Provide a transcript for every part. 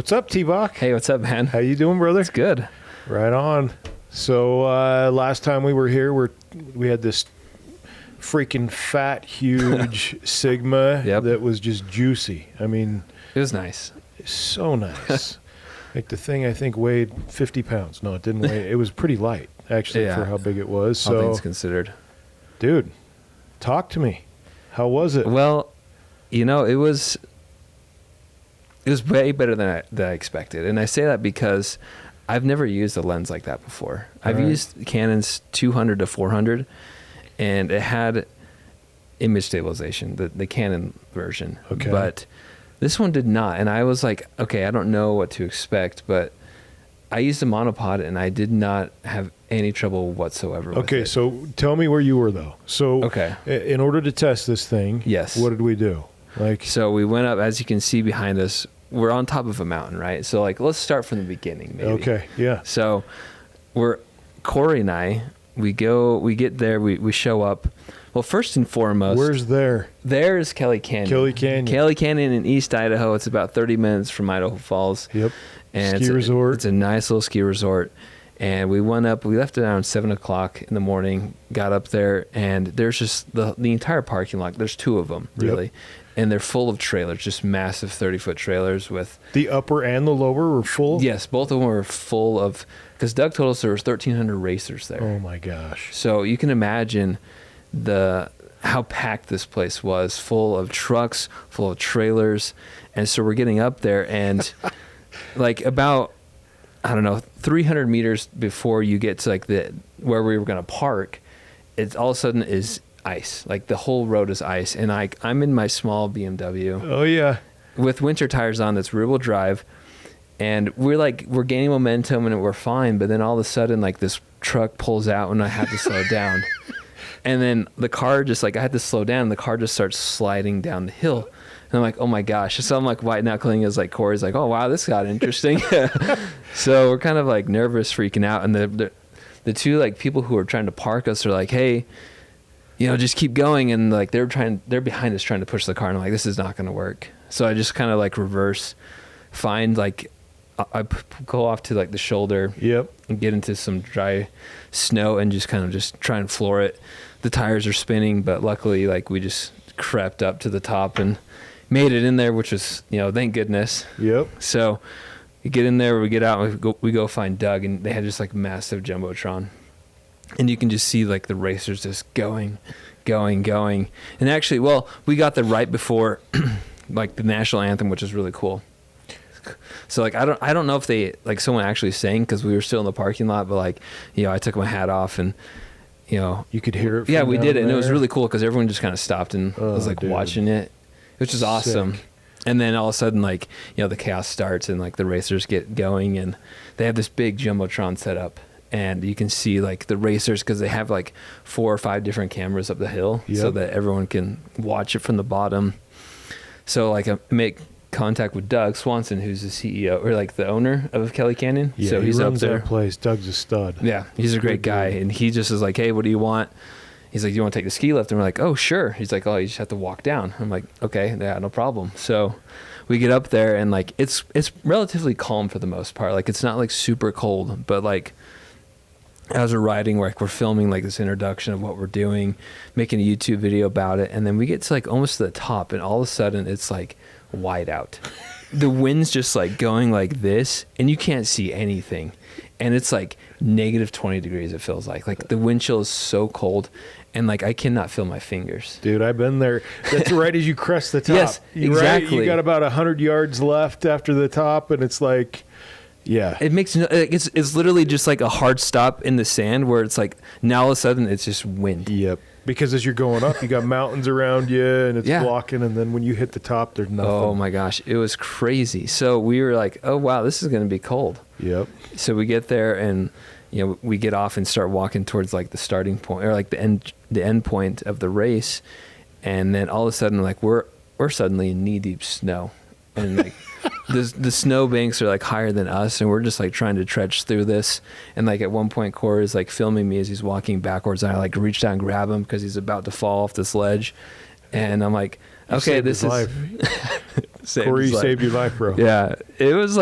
What's up, T-Bach? Hey, what's up, man? How you doing, brother? It's good. Right on. So last time we were here, we had this freaking fat, huge Sigma that was just juicy. I mean, it was nice. So nice. Like the thing, I think weighed 50 pounds. No, it didn't weigh. It was pretty light, actually, for how big it was. All so, things considered. Dude, talk to me. How was it? Well, you know, it was way better than I expected. And I say that because I've never used a lens like that before. I've used Canon's 200 to 400, and it had image stabilization, the Canon version. Okay. But this one did not. And I was like, okay, I don't know what to expect, but I used a monopod and I did not have any trouble whatsoever with it. So tell me where you were, though. So in order to test this thing, what did we do? So we went up, as you can see behind us, we're on top of a mountain, right? So let's start from the beginning, maybe. Okay, yeah. So Corey and I, we get there, we show up. Well, first and foremost, where's there? There's Kelly Canyon. Kelly Canyon in East Idaho. It's about 30 minutes from Idaho Falls. Yep. And ski resort. It's a nice little ski resort. And we went up, we left around 7 o'clock in the morning, got up there, and there's just the entire parking lot. There's two of them, really. Yep. And they're full of trailers, just massive 30-foot trailers with... The upper and the lower were full? Yes, both of them were full of... Because Doug told us there was 1,300 racers there. Oh, my gosh. So you can imagine how packed this place was, full of trucks, full of trailers. And so we're getting up there, and about... I don't know, 300 meters before you get to where we were going to park, it's all of a sudden is ice. The whole road is ice. And I'm in my small BMW. Oh, yeah. With winter tires on, that's rear-wheel drive. And we're gaining momentum and we're fine. But then all of a sudden, this truck pulls out and I have to slow down. And then the car just I had to slow down. And the car just starts sliding down the hill. And I'm like, oh my gosh. So I'm white knuckling as Corey's oh wow, this got interesting. So we're kind of nervous, freaking out. And the two people who are trying to park us are hey, just keep going. And they're behind us trying to push the car. And I'm this is not going to work. So I just kind of reverse, find I go off to the shoulder. Yep. And get into some dry snow and just try and floor it. The tires are spinning, but luckily we just crept up to the top and made it in there, which was, thank goodness. Yep. So we get in there, we get out, we go find Doug, and they had just massive Jumbotron. And you can just see the racers just going. And actually, we got there right before the national anthem, which is really cool. So I don't know if they someone actually sang, because we were still in the parking lot, but I took my hat off and you could hear it. Yeah, we did it, and it was really cool because everyone just kind of stopped and was watching it, which is awesome. Sick. And then all of a sudden, the chaos starts and the racers get going, and they have this big Jumbotron set up, and you can see the racers, because they have 4 or 5 different cameras up the hill, so that everyone can watch it from the bottom. So I make contact with Doug Swanson, who's the CEO or the owner of Kelly Canyon. Yeah, so he's he runs up there. That place. Doug's a stud. Yeah, he's a great guy, and he just is hey, what do you want? He's do you want to take the ski lift? And we're oh, sure. He's oh, you just have to walk down. I'm okay, yeah, no problem. So we get up there, and it's relatively calm for the most part. It's not super cold, but as we're riding, we're filming this introduction of what we're doing, making a YouTube video about it, and then we get to almost to the top, and all of a sudden it's wide out. The wind's just going this, and you can't see anything, and it's negative 20 degrees. It feels like the wind chill is so cold, and I cannot feel my fingers. Dude, I've been there. That's right as you crest the top. Yes, exactly. Right? You got about 100 yards left after the top, and it's yeah. It makes it's literally just a hard stop in the sand where it's now all of a sudden it's just wind. Yep. Because as you're going up, you got mountains around you, and it's blocking, and then when you hit the top, there's nothing. Oh my gosh, it was crazy. So we were oh wow, this is going to be cold. Yep. So we get there, and we get off and start walking towards the starting point, or the end point of the race, and then all of a sudden we're suddenly in knee deep snow, and the snow banks are higher than us, and we're just trying to trudge through this. And at one point, Corey is filming me as he's walking backwards, and I reach down and grab him because he's about to fall off this ledge, and I'm okay, this is Corey saved your life, bro. Yeah, it was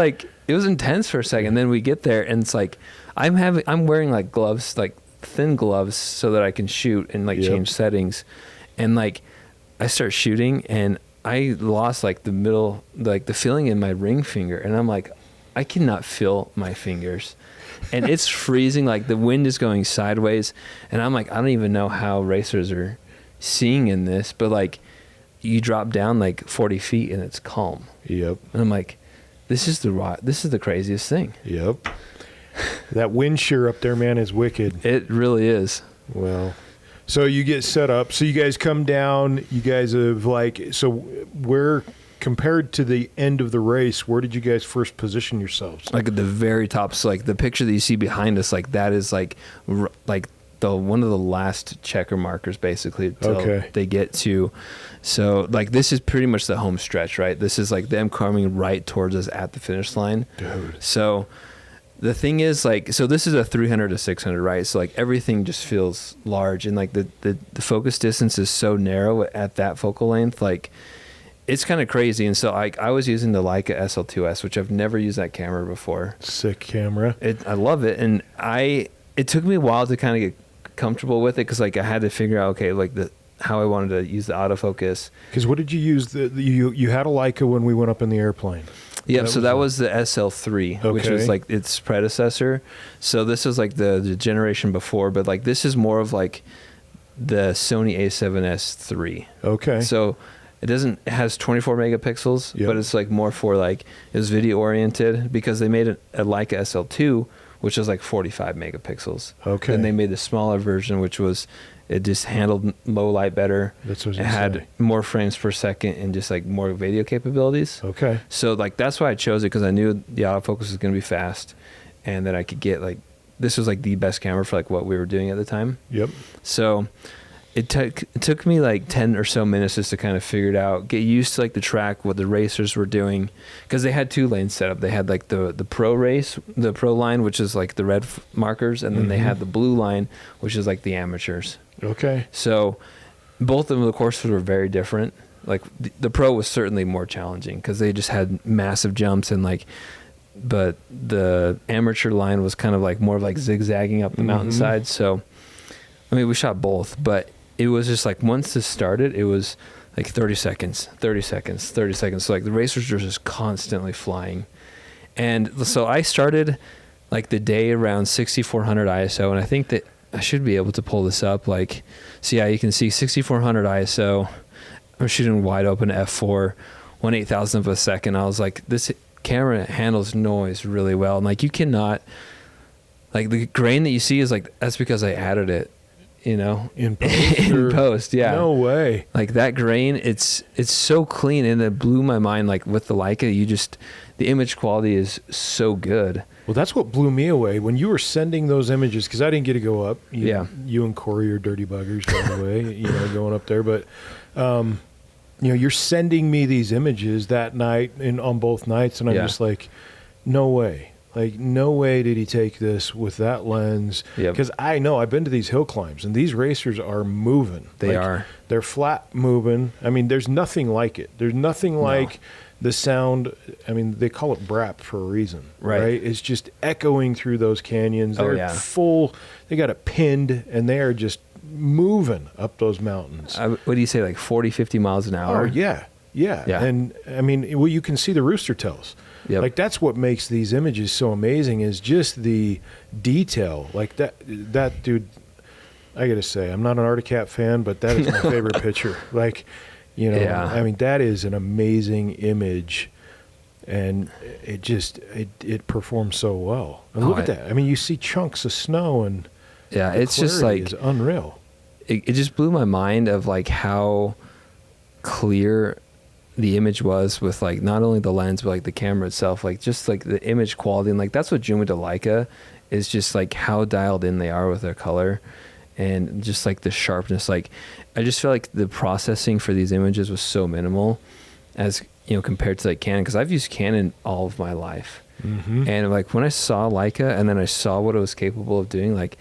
intense for a second. Then we get there, and it's like I'm wearing like gloves, like thin gloves, so that I can shoot and like change settings. And like I start shooting, and I lost like the middle, like the feeling in my ring finger, and I'm like, I cannot feel my fingers, and it's freezing. Like the wind is going sideways, and I'm like, I don't even know how racers are seeing in this, but like you drop down like 40 feet and it's calm. Yep. And I'm like, this is the craziest thing. Yep. That wind shear up there, man, is wicked. It really is. Well, so you get set up. So you guys come down. You guys have so where, compared to the end of the race, where did you guys first position yourselves? Like at the very top. So like the picture that you see behind us, like that is like the one of the last checker markers basically till they get to. So like this is pretty much the home stretch, right? This is like them coming right towards us at the finish line. Dude. So the thing is, like, so this is a 300 to 600, right? So like everything just feels large, and like the focus distance is so narrow at that focal length, like it's kind of crazy. And so I was using the Leica SL2s, which I've never used that camera before. Sick camera. I love it, and it took me a while to kind of get comfortable with it, because like I had to figure out, okay, like how I wanted to use the autofocus. Because what did you use? You had a Leica when we went up in the airplane. Yeah, so that was the SL3, which was like its predecessor. So this was like the generation before, but like this is more of like the Sony A7S III. Okay. So it has 24 megapixels, but it's like more for like, it was video oriented, because they made a Leica SL2, which was like 45 megapixels. Okay. Then they made the smaller version, which was, it just handled low light better. That's what it had more frames per second and just like more video capabilities. Okay. So like that's why I chose it, because I knew the autofocus was going to be fast, and that I could get like, this was like the best camera for like what we were doing at the time. Yep. So it took me like 10 or so minutes just to kind of figure it out, get used to like the track, what the racers were doing, because they had 2 lanes set up. They had like the pro line, which is like the red markers, and then they had the blue line, which is like the amateurs. Okay. So both of them, the courses were very different. Like the pro was certainly more challenging, because they just had massive jumps, and like, but the amateur line was kind of like more of like zigzagging up the mountainside. So I mean, we shot both, but it was just like, once this started, it was like 30 seconds, 30 seconds, 30 seconds. So like the racers were just constantly flying. And so I started like the day around 6400 ISO, and I think that I should be able to pull this up. Like, so yeah, you can see 6400 ISO. I'm shooting wide open f4, 1/8,000th of a second. I was like, this camera handles noise really well. And like, you cannot, like the grain that you see is like, that's because I added it, you know, in post. Yeah. No way. Like that grain, it's so clean, and it blew my mind. Like with the Leica, the image quality is so good. Well, that's what blew me away when you were sending those images, because I didn't get to go up. You and Corey are dirty buggers, by the way, going up there. But, you're sending me these images that night and on both nights, and I'm just like, no way. Like, no way did he take this with that lens. Because I know I've been to these hill climbs, and these racers are moving. They are. They're flat moving. I mean, there's nothing like it. There's nothing like the sound. I mean, they call it BRAP for a reason, right? It's just echoing through those canyons. They're full. They got it pinned, and they are just moving up those mountains. What do you say, like 40, 50 miles an hour? Oh, yeah. And I mean, well, you can see the rooster tails. Like, that's what makes these images so amazing, is just the detail. Like that dude, I gotta say, I'm not an Arctic fan, but that is my favorite picture. Like, I mean, that is an amazing image, and it performs so well. And look at that. I mean, you see chunks of snow, and it's just like, it's unreal. It just blew my mind of like how clear the image was with like not only the lens but like the camera itself, like just like the image quality. And like that's what drew me to Leica, is just like how dialed in they are with their color, and just like the sharpness. Like I just feel like the processing for these images was so minimal, as compared to like Canon, because I've used Canon all of my life. And like when I saw Leica and then I saw what it was capable of doing, like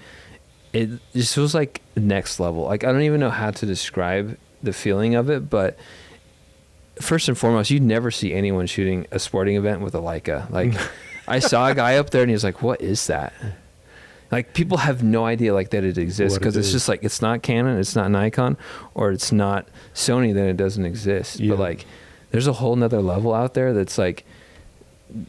it just was like next level. Like I don't even know how to describe the feeling of it, but first and foremost, you never see anyone shooting a sporting event with a Leica. Like, I saw a guy up there and he was like, what is that? Like, people have no idea like that it exists, because it's just like, it's not Canon, it's not Nikon, or it's not Sony, then it doesn't exist. But like, there's a whole nother level out there that's like,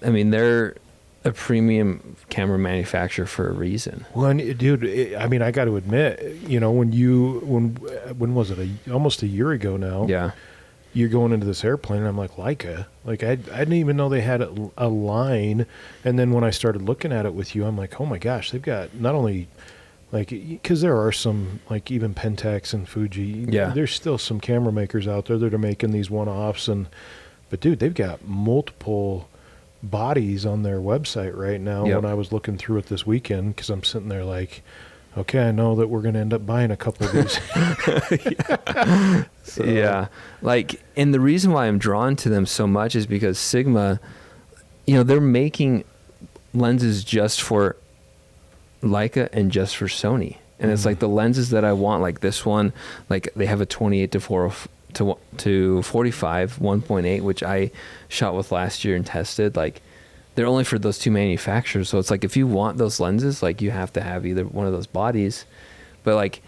I mean, they're a premium camera manufacturer for a reason. Well, and, dude, I mean, I got to admit, you know, when was it? Almost a year ago now. Yeah. You're going into this airplane, and I'm like, Leica? Like, I didn't even know they had a line. And then when I started looking at it with you, I'm like, oh my gosh, they've got not only, like, because there are some, like, even Pentax and Fuji. Yeah. There's still some camera makers out there that are making these one-offs. But, dude, they've got multiple bodies on their website right now. When I was looking through it this weekend, because I'm sitting there like, okay, I know that we're going to end up buying a couple of these. So. Yeah. Like, and the reason why I'm drawn to them so much is because Sigma, you know, they're making lenses just for Leica and just for Sony. And it's like the lenses that I want, like this one, like they have a 28 to 45 1.8, which I shot with last year and tested. Like, they're only for those two manufacturers. So it's like, if you want those lenses, like, you have to have either one of those bodies. But like,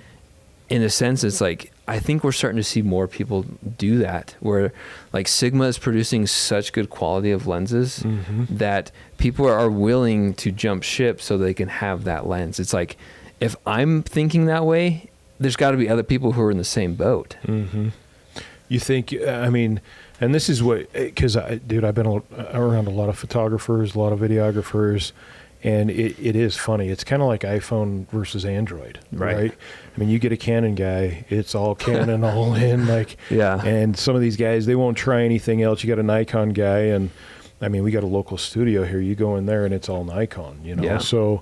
in a sense, it's like, I think we're starting to see more people do that, where like Sigma is producing such good quality of lenses that people are willing to jump ship so they can have that lens. It's like, if I'm thinking that way, there's got to be other people who are in the same boat. You think, I mean, and this is what, because, dude, I've been around a lot of photographers, a lot of videographers, and it is funny. It's kind of like iPhone versus Android, right? I mean, you get a Canon guy, it's all Canon, all in, like, and some of these guys, they won't try anything else. You got a Nikon guy, and I mean, we got a local studio here. You go in there, and it's all Nikon, you know? So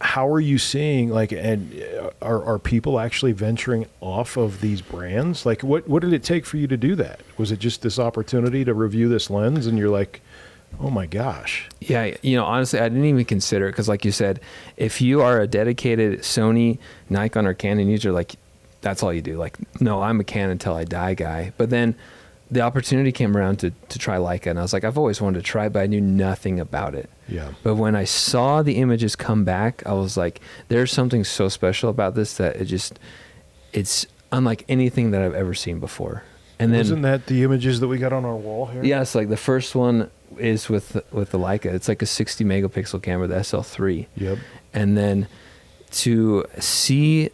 how are you seeing, like, and are people actually venturing off of these brands? Like, what did it take for you to do that? Was it just this opportunity to review this lens, and you're like, oh my gosh? Yeah, you know, honestly, I didn't even consider it, because like you said, if you are a dedicated Sony, Nikon, or Canon user, like, that's all you do. Like, no, I'm a Canon until I die guy. But then the opportunity came around to try Leica, and I was like, I've always wanted to try it, but I knew nothing about it. Yeah. But when I saw the images come back, I was like, there's something so special about this that it's unlike anything that I've ever seen before. And then, wasn't that the images that we got on our wall here? Yes, like the first one is with the Leica. It's like a 60 megapixel camera, the SL3. Yep. And then to see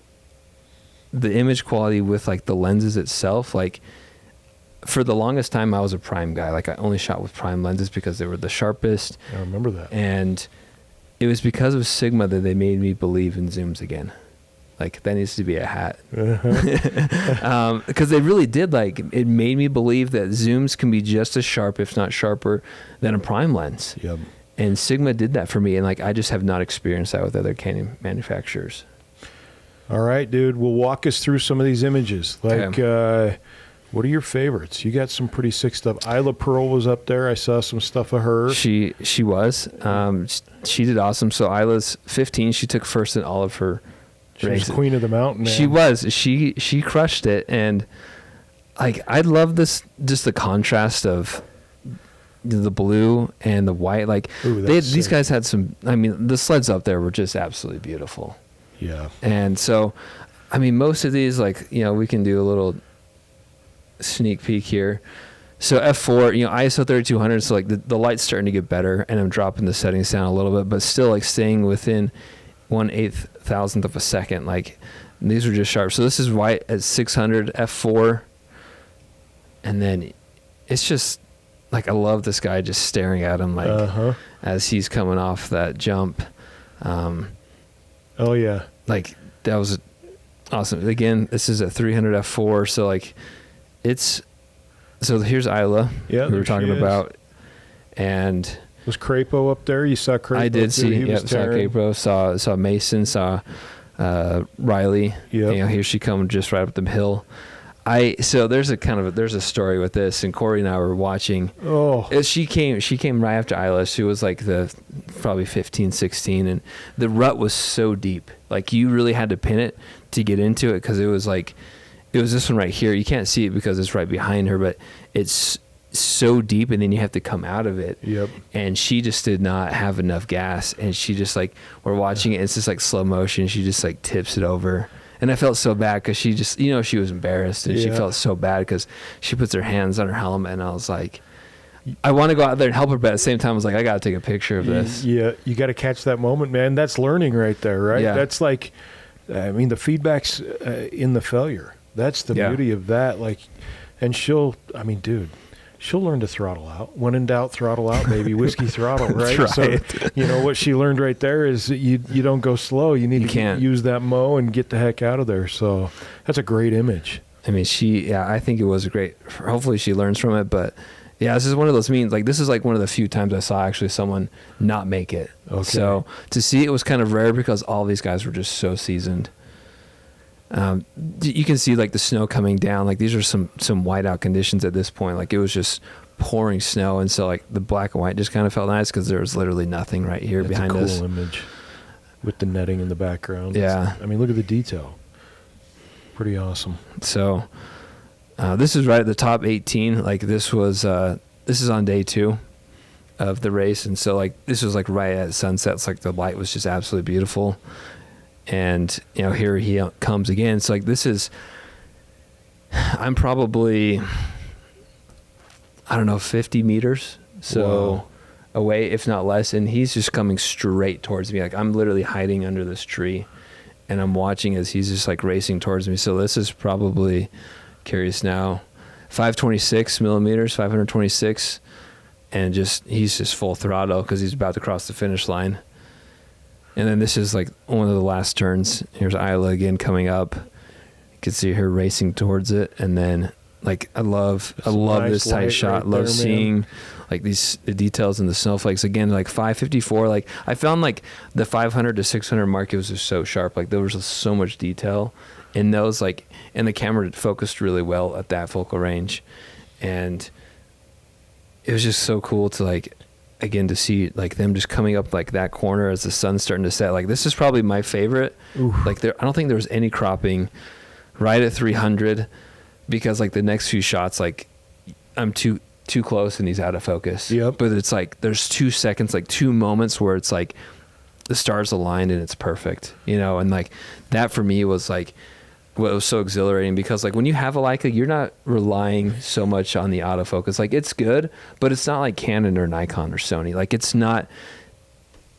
the image quality with like the lenses itself, like, for the longest time I was a prime guy. Like, I only shot with prime lenses because they were the sharpest. I remember that. And it was because of Sigma that they made me believe in zooms again. Like, that needs to be a hat. Because they really did. Like, it made me believe that zooms can be just as sharp, if not sharper, than a prime lens. Yep. And Sigma did that for me. And like, I just have not experienced that with other Canon manufacturers. All right, dude. Well, walk us through some of these images. Like, what are your favorites? You got some pretty sick stuff. Isla Pearl was up there. I saw some stuff of her. She was. She did awesome. So Isla's 15. She took first in all of her races. She was queen of the mountain, man. She was. She crushed it. And like, I love this, just the contrast of the blue and the white. Like, these guys had some, I mean, the sleds up there were just absolutely beautiful. Yeah. And so, I mean, most of these, like, you know, we can do a little sneak peek here. So f4, you know, ISO 3200, so like the light's starting to get better, and I'm dropping the settings down a little bit, but still like staying within 1/8,000th of a second. Like, these were just sharp. So this is white at 600 f4, and then it's just like, I love this guy just staring at him, like, as he's coming off that jump. Oh yeah, like, that was awesome. Again, this is at 300 f4, so like, so here's Isla, who we were talking about, and was Crapo up there? You saw Crapo? I did see. Yep, saw Crapo. Saw Mason. Saw Riley. Yep. You know, here she comes just right up the hill. So there's a story with this, and Corey and I were watching. She came right after Isla. She was like probably 15, 16, and the rut was so deep. Like, you really had to pin it to get into it, because it was It was this one right here. You can't see it because it's right behind her, but it's so deep, and then you have to come out of it. Yep. And she just did not have enough gas, and she just like, we're watching it, it's just like slow motion. She just like tips it over. And I felt so bad because she just, you know, she was embarrassed, and she felt so bad because she puts her hands on her helmet, and I was like, I want to go out there and help her, but at the same time, I was like, I got to take a picture of this. Yeah, you got to catch that moment, man. That's learning right there, right? Yeah. That's like, I mean, the feedback's in the failure. That's the beauty of that. Like, and she'll learn to throttle out. When in doubt, throttle out, baby. Whiskey Throttle, right? That's right. So, you know, what she learned right there is that you don't go slow. You need to use that mow and get the heck out of there. So that's a great image. I mean, I think it was great. Hopefully she learns from it, but yeah, this is one of those means, like, this is like one of the few times I saw actually someone not make it. Okay. So to see it was kind of rare because all these guys were just so seasoned. You can see like the snow coming down. Like, these are some whiteout conditions at this point. Like, it was just pouring snow, and so like the black and white just kind of felt nice because there was literally nothing right here behind us. That's a cool image with the netting in the background. Yeah. I mean, look at the detail. Pretty awesome. So this is right at the top 18. Like, this is on day 2 of the race, and so like this was like right at sunset. It's like the light was just absolutely beautiful. And, you know, here he comes again. So, like, I'm probably, I don't know, 50 meters away, if not less. And he's just coming straight towards me. Like, I'm literally hiding under this tree, and I'm watching as he's just, like, racing towards me. So this is probably, curious now, 526 millimeters, 526. And he's just full throttle because he's about to cross the finish line. And then this is like one of the last turns. Here's Isla again coming up. You can see her racing towards it. And then, like, I love this tight shot. Right love there, seeing like the details in the snowflakes. Again, like 554. Like, I found like the 500 to 600 mark, it was just so sharp. Like, there was just so much detail in those. Like, and the camera focused really well at that focal range. And it was just so cool to, like, again, to see like them just coming up like that corner as the sun's starting to set. Like, this is probably my favorite. Oof. Like, I don't think there was any cropping right at 300 because like the next few shots, like, I'm too close and he's out of focus. Yep. But it's like there's 2 seconds, like 2 moments where it's like the stars aligned and it's perfect, you know. And like that for me was like what was so exhilarating because like when you have a Leica, you're not relying so much on the autofocus. Like, it's good, but it's not like Canon or Nikon or Sony. Like, it's not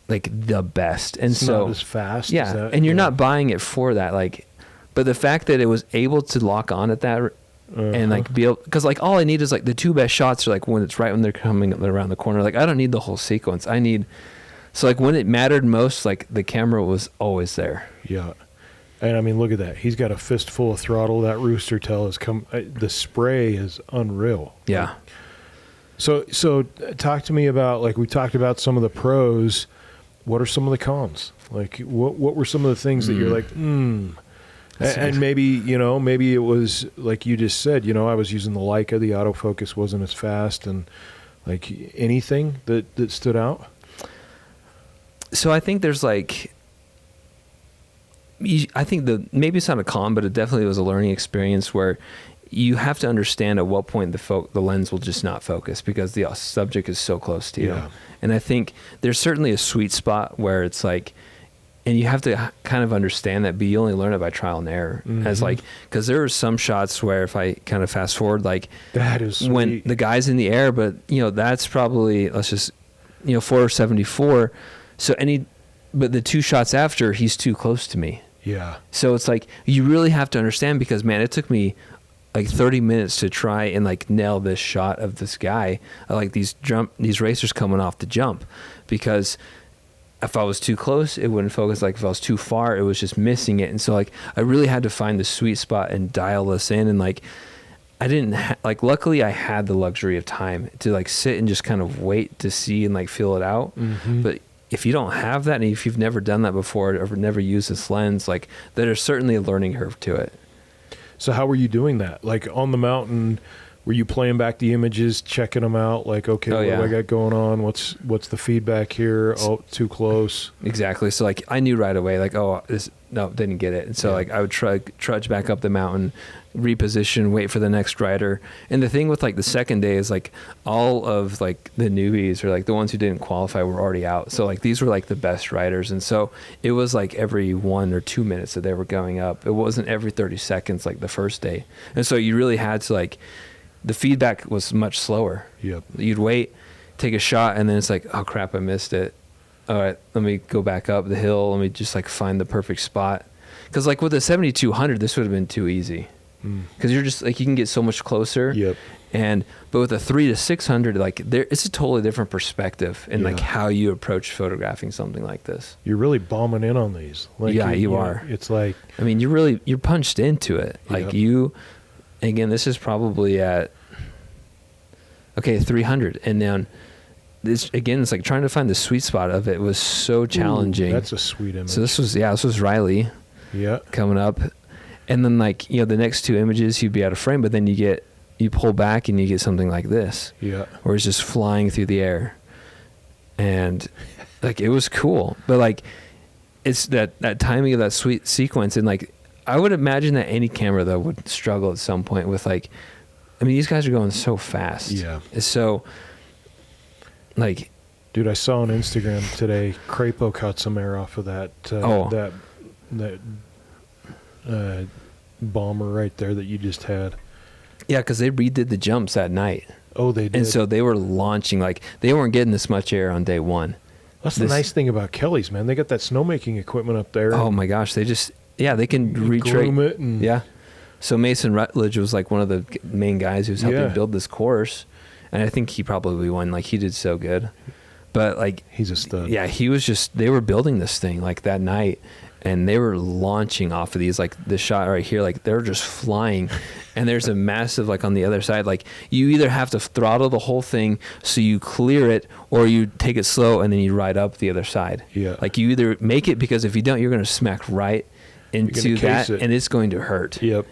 like the best. And it's not as fast. Yeah. And you're not buying it for that. Like, but the fact that it was able to lock on at that and like be able, cause like all I need is like the 2 best shots are like when it's right when they're coming around the corner. Like, I don't need the whole sequence. So like when it mattered most, like the camera was always there. Yeah. And I mean, look at that. He's got a fistful of throttle. That rooster tail has come. The spray is unreal. Yeah. So talk to me about, like, we talked about some of the pros. What are some of the cons? Like, what were some of the things that you're like, and maybe, you know, maybe it was like you just said, you know, I was using the Leica, the autofocus wasn't as fast, and like anything that stood out? So I think there's like, I think maybe it's not a con, but it definitely was a learning experience where you have to understand at what point the lens will just not focus because the subject is so close to you. Yeah. And I think there's certainly a sweet spot where it's like, and you have to kind of understand that, but you only learn it by trial and error. Mm-hmm. As like, because there are some shots where if I kind of fast forward, like that is sweet. When the guy's in the air, but you know, that's probably, let's just, you know, 474. So but the 2 shots after, he's too close to me. Yeah. So it's like, you really have to understand because, man, it took me like 30 minutes to try and like nail this shot of this guy, like these racers coming off the jump, because if I was too close, it wouldn't focus. Like if I was too far, it was just missing it. And so like, I really had to find the sweet spot and dial this in. And like, I didn't luckily I had the luxury of time to like sit and just kind of wait to see and like feel it out. Mm-hmm. But if you don't have that, and if you've never done that before or never used this lens, like there's certainly a learning curve to it. So how were you doing that? Like on the mountain, were you playing back the images, checking them out? Like, okay, what do I got going on? What's the feedback here? Oh, too close. Exactly. So like I knew right away, like, oh, didn't get it. And so like I would trudge back up the mountain, reposition, wait for the next rider. And the thing with like the second day is like all of like the newbies or like the ones who didn't qualify were already out. So like these were like the best riders. And so it was like every 1 or 2 minutes that they were going up. It wasn't every 30 seconds like the first day. And so you really had to like, the feedback was much slower. Yep. You'd wait, take a shot, and then it's like, oh crap, I missed it. All right, let me go back up the hill. Let me just like find the perfect spot. Because like with the 7200, this would have been too easy. Because you're just like, you can get so much closer. Yep. But with a 3 to 600, like it's a totally different perspective in like how you approach photographing something like this. You're really bombing in on these. Like you are. It's like, I mean, you're punched into it. Like again, this is probably at 300, and then this again, it's like trying to find the sweet spot of it was so challenging. That's a sweet image. So this was Riley. Yeah. Coming up. And then like, the next two images you'd be out of frame, but then you pull back and you get something like this. Yeah. Where it's just flying through the air. And like, it was cool. But like, it's that timing of that sweet sequence. And like, I would imagine that any camera though would struggle at some point with like, I mean, these guys are going so fast. Yeah. So like, dude, I saw on Instagram today, Crapo caught some air off of that bomber right there that you just had. Yeah, because they redid the jumps that night. Oh, they did. And so they were launching, like, they weren't getting this much air on day one. That's the nice thing about Kelly's, man. They got that snowmaking equipment up there. Oh my gosh, they can groom it. And yeah. So Mason Rutledge was like one of the main guys who's helping build this course. And I think he probably won. Like, he did so good. But like, he's a stud. Yeah, they were building this thing like that night. And they were launching off of these, like the shot right here, like they're just flying. And there's a massive, like on the other side, like you either have to throttle the whole thing so you clear it, or you take it slow and then you ride up the other side. Yeah. Like you either make it, because if you don't, you're going to smack right into that and it's going to hurt. Yep.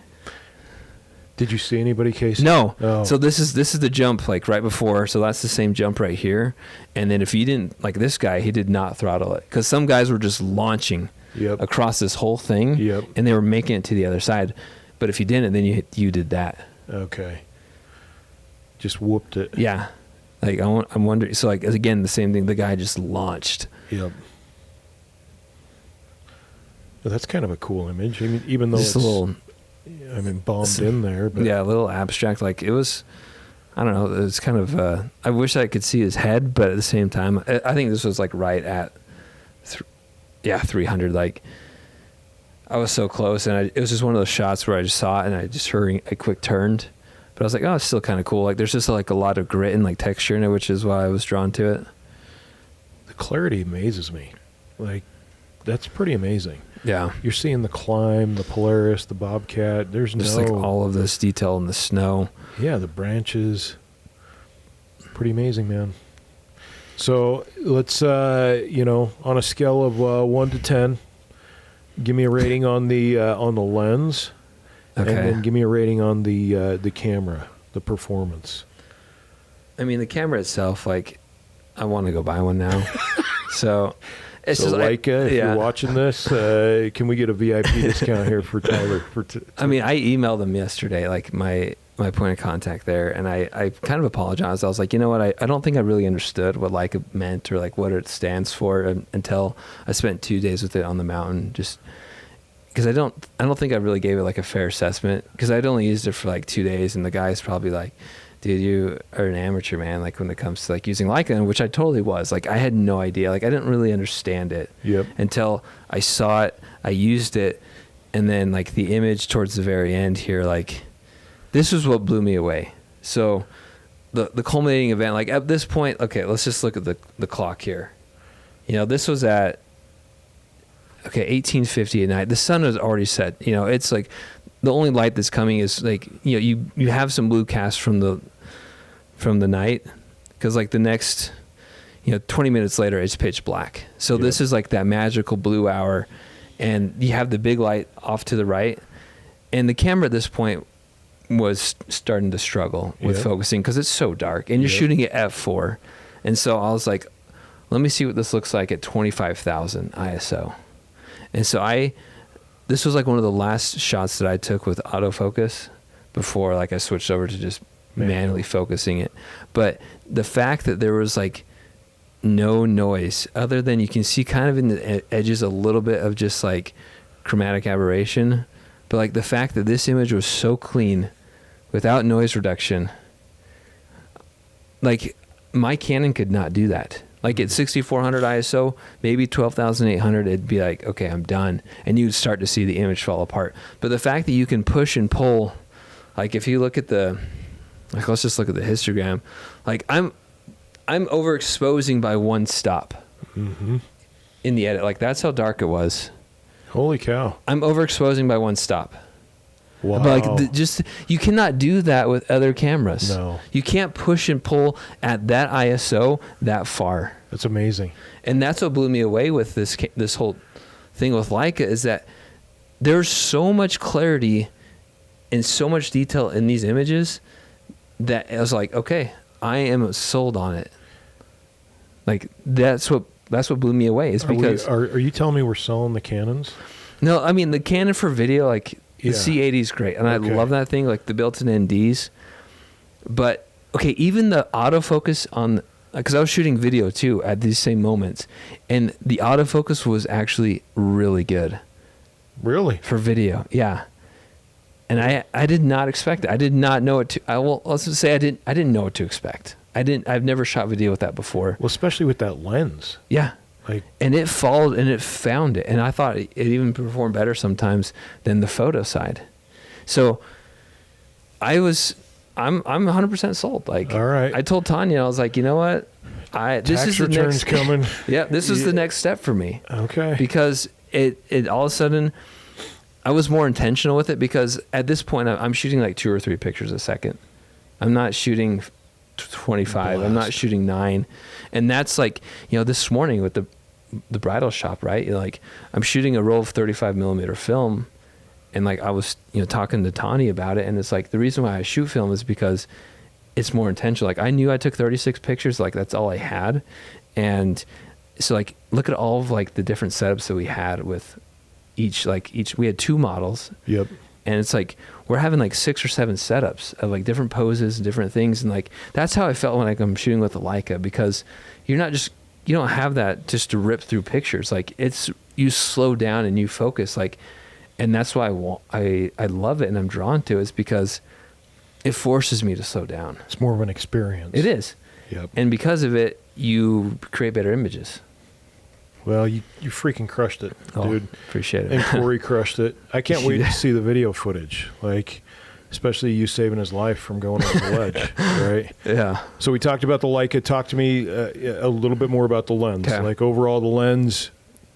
Did you see anybody case it? No. Oh. So this is the jump like right before. So that's the same jump right here. And then if you didn't, like this guy, he did not throttle it, because some guys were just launching across this whole thing, and they were making it to the other side. But if you didn't, then you did that. Okay. Just whooped it. Yeah. Like I'm wondering. So like again, the same thing. The guy just launched. Yep. Well, that's kind of a cool image. I mean, even though just it's a little, bombed in there, but yeah, a little abstract. Like it was. I don't know. It's kind of. I wish I could see his head, but at the same time, I think this was like right at. 300. Like I was so close, and it was just one of those shots where I just saw it and I just heard a quick turned, but I was like, oh, it's still kind of cool. Like there's just like a lot of grit and like texture in it, which is why I was drawn to it. The clarity amazes me. Like that's pretty amazing. Yeah, you're seeing the climb, the Polaris, the Bobcat. There's just like all of this detail in the snow. Yeah, the branches. Pretty amazing, man. So let's, on a scale of 1 to 10, give me a rating on the lens, and then give me a rating on the camera, the performance. I mean, the camera itself, like, I want to go buy one now. So it's just Leica, if you're watching this, can we get a VIP discount here for Tyler? I mean, I emailed him yesterday, like my point of contact there, and I kind of apologized. I was like, you know what, I don't think I really understood what Leica meant or like what it stands for until I spent 2 days with it on the mountain, just because I don't think I really gave it like a fair assessment, because I'd only used it for like 2 days, and the guy's probably like, dude, you are an amateur, man, like when it comes to like using Leica, which I totally was. Like I had no idea, like I didn't really understand it until I saw it, I used it, and then like the image towards the very end here, like this was what blew me away. So the culminating event, like at this point, okay, let's just look at the clock here. This was at 1850 at night. The sun was already set. It's like the only light that's coming is like, you have some blue cast from the night, because like the next 20 minutes later it's pitch black. So this is like that magical blue hour, and you have the big light off to the right, and the camera at this point was starting to struggle with focusing, because it's so dark, and you're shooting at f4. And so I was like, let me see what this looks like at 25,000 ISO. And so this was like one of the last shots that I took with autofocus. before like I switched over to just manually focusing it. But the fact that there was like no noise other than you can see kind of in the edges a little bit of just like chromatic aberration, but like the fact that this image was so clean without noise reduction, like my Canon could not do that. Like at 6400 ISO, maybe 12,800, it'd be like, okay, I'm done. And you'd start to see the image fall apart. But the fact that you can push and pull, like if you look at like let's just look at the histogram. Like I'm overexposing by one stop in the edit. Like that's how dark it was. Holy cow. I'm overexposing by one stop. Wow. But like just you cannot do that with other cameras. No. You can't push and pull at that ISO that far. That's amazing. And that's what blew me away with this whole thing with Leica is that there's so much clarity and so much detail in these images that I was like, okay, I am sold on it. Like that's what blew me away is because are you telling me we're selling the Canons? No, I mean the Canon for video, like the C80 is great, and I love that thing, like the built-in NDs. But okay, even the autofocus on, because I was shooting video too at these same moments, and the autofocus was actually really good. Really? For video, yeah. And I did not expect it. I did not know it to. Let's just say I didn't know what to expect. I've never shot video with that before. Well, especially with that lens. Yeah. And it followed and it found it. And I thought it even performed better sometimes than the photo side. So I'm 100% sold. Like, all right. I told Tanya, I was like, you know what? This is the next coming. Yeah, this is the next step for me. Okay. Because it all of a sudden, I was more intentional with it because at this point I'm shooting like 2 or 3 pictures a second. I'm not shooting 25. I'm not shooting 9. And that's like, this morning with the bridal shop, right? Like I'm shooting a roll of 35 millimeter film, and like I was, talking to Tani about it, and it's like the reason why I shoot film is because it's more intentional. Like I knew I took 36 pictures, like that's all I had, and so like look at all of like the different setups that we had with each. We had 2 models. Yep. And it's like we're having like 6 or 7 setups of like different poses and different things, and like that's how I felt when I'm shooting with the Leica, because you don't have that just to rip through pictures. Like you slow down and you focus, like, and that's why I love it and I'm drawn to it, is because it forces me to slow down. It's more of an experience. It is. Yep. And because of it, you create better images. Well, you freaking crushed it, dude. Appreciate it. And Corey crushed it. I can't wait to see the video footage, like, especially you saving his life from going off the ledge, right? Yeah. So we talked about the Leica. Talk to me a little bit more about the lens. Okay. Like overall, the lens.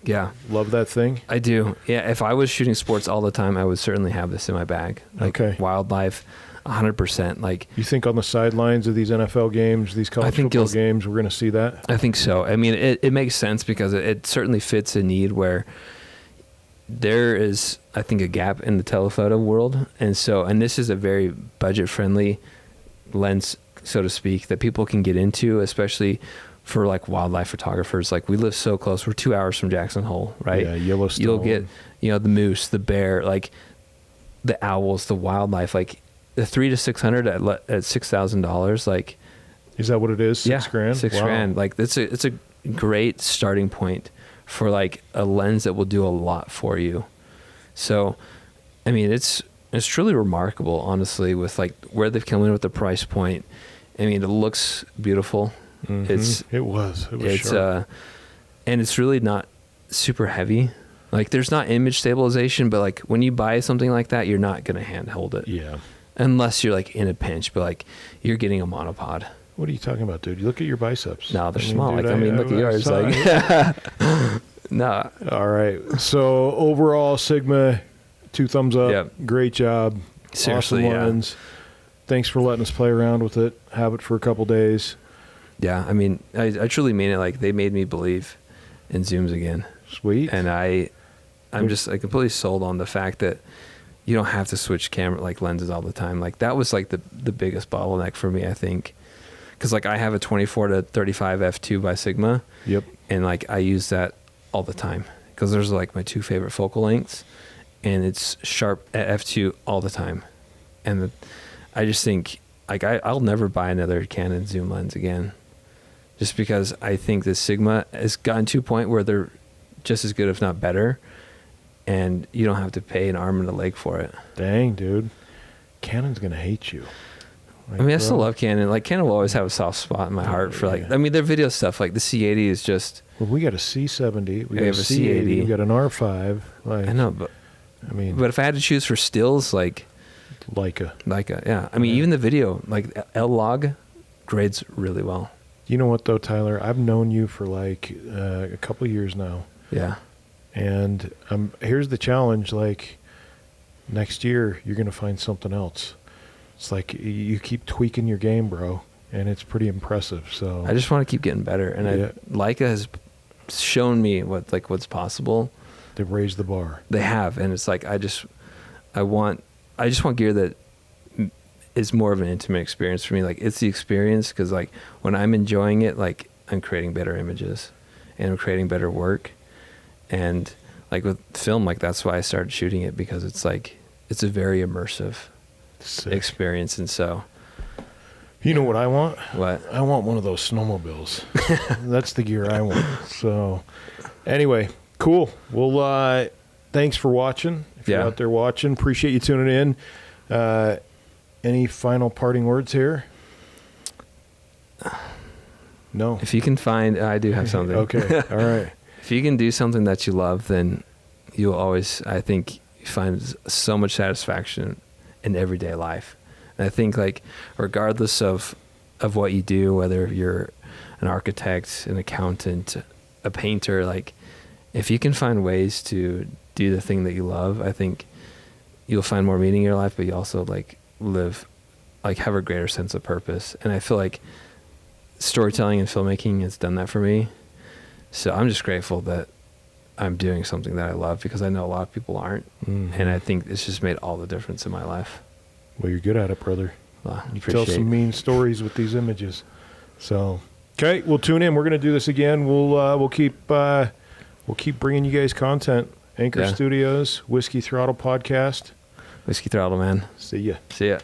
Yeah. Love that thing? I do. Yeah. If I was shooting sports all the time, I would certainly have this in my bag. Like wildlife. 100%. Like, you think on the sidelines of these NFL games, these college football games, we're going to see that? I think so. I mean, it makes sense because it certainly fits a need where there is, I think, a gap in the telephoto world. And this is a very budget-friendly lens, so to speak, that people can get into, especially for like wildlife photographers. Like we live so close. We're 2 hours from Jackson Hole, right? Yeah, Yellowstone. You'll get, the moose, the bear, like the owls, the wildlife, like the $300 to $600 at $6,000, like, is that what it is? $6 grand? $6 grand. Like it's a great starting point for like a lens that will do a lot for you. So, I mean, it's truly remarkable, honestly, with like where they've come in with the price point. I mean, it looks beautiful. Mm-hmm. It was sharp. And it's really not super heavy. Like there's not image stabilization, but like when you buy something like that, you're not going to handhold it. Yeah. Unless you're like in a pinch, but like you're getting a monopod. What are you talking about, dude? You look at your biceps. No, they're small. Dude, look at yours. Like, no. All right. So overall, Sigma, 2 thumbs up. Yep. Great job. Seriously, awesome lens. Thanks for letting us play around with it. Have it for a couple days. Yeah, I mean, I truly mean it. Like they made me believe in zooms again. Sweet. And I'm just like completely sold on the fact that you don't have to switch camera like lenses all the time. Like that was like the biggest bottleneck for me, I think. Cause like I have a 24 to 35 f2 by Sigma. Yep. And like I use that all the time because those are like my 2 favorite focal lengths, and it's sharp at f2 all the time. And I just think, like, I'll never buy another Canon zoom lens again, just because I think the Sigma has gotten to a point where they're just as good, if not better, and you don't have to pay an arm and a leg for it. Dang, dude. Canon's going to hate you. Like, I mean, I still love Canon. Like, Canon will always have a soft spot in my heart for, like, I mean, their video stuff, like the C80 is just... Well, we got a C70. We have a C80. We got an R5. Like, I know, but... I mean... But if I had to choose for stills, like... Leica, yeah. I mean, even the video, like, L-Log grades really well. You know what, though, Tyler? I've known you for, like, a couple of years now. Yeah. And here's the challenge. Like, next year, you're going to find something else. It's like you keep tweaking your game, bro, and it's pretty impressive. So I just want to keep getting better, and Leica has shown me what's possible. They've raised the bar. They have, and it's like I just want gear that is more of an intimate experience for me. Like, it's the experience, because like when I'm enjoying it, like I'm creating better images and I'm creating better work, and like with film, like that's why I started shooting it, because it's like it's a very immersive experience. And so, you know what I want? What? I want one of those snowmobiles. That's the gear I want. So anyway, cool. Well, thanks for watching. If you're out there watching, appreciate you tuning in. Any final parting words here? No. If you can find, I do have something. Okay. All right. If you can do something that you love, then you'll always, I think, find so much satisfaction in everyday life. And I think, like, regardless of what you do, whether you're an architect, an accountant, a painter, like, if you can find ways to do the thing that you love, I think you'll find more meaning in your life, but you also like have a greater sense of purpose. And I feel like storytelling and filmmaking has done that for me. So I'm just grateful that I'm doing something that I love, because I know a lot of people aren't. Mm-hmm. And I think it's just made all the difference in my life. Well, you're good at it, brother. Well, you tell some mean stories with these images. So, okay, we'll tune in. We're going to do this again. We'll keep bringing you guys content. Anchor Studios, Whiskey Throttle podcast. Whiskey Throttle, man. See ya. See ya.